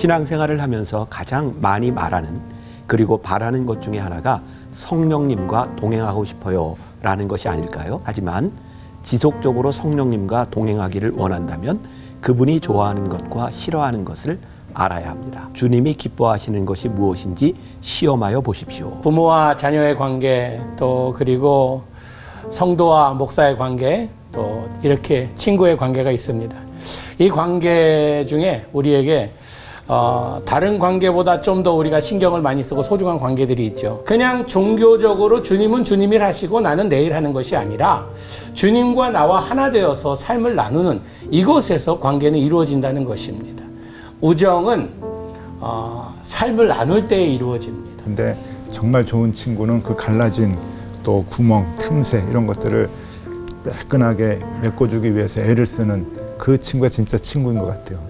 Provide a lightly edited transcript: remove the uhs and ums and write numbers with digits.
신앙생활을 하면서 가장 많이 말하는 그리고 바라는 것 중에 하나가 성령님과 동행하고 싶어요 라는 것이 아닐까요? 하지만 지속적으로 성령님과 동행하기를 원한다면 그분이 좋아하는 것과 싫어하는 것을 알아야 합니다. 주님이 기뻐하시는 것이 무엇인지 시험하여 보십시오. 부모와 자녀의 관계, 또 그리고 성도와 목사의 관계, 또 이렇게 친구의 관계가 있습니다. 이 관계 중에 우리에게 다른 관계보다 좀 더 우리가 신경을 많이 쓰고 소중한 관계들이 있죠. 그냥 종교적으로 주님은 주님일 하시고 나는 내일 하는 것이 아니라 주님과 나와 하나 되어서 삶을 나누는 이곳에서 관계는 이루어진다는 것입니다. 우정은 삶을 나눌 때에 이루어집니다. 근데 정말 좋은 친구는 그 갈라진 또 구멍, 틈새 이런 것들을 매끈하게 메꿔주기 위해서 애를 쓰는 그 친구가 진짜 친구인 것 같아요.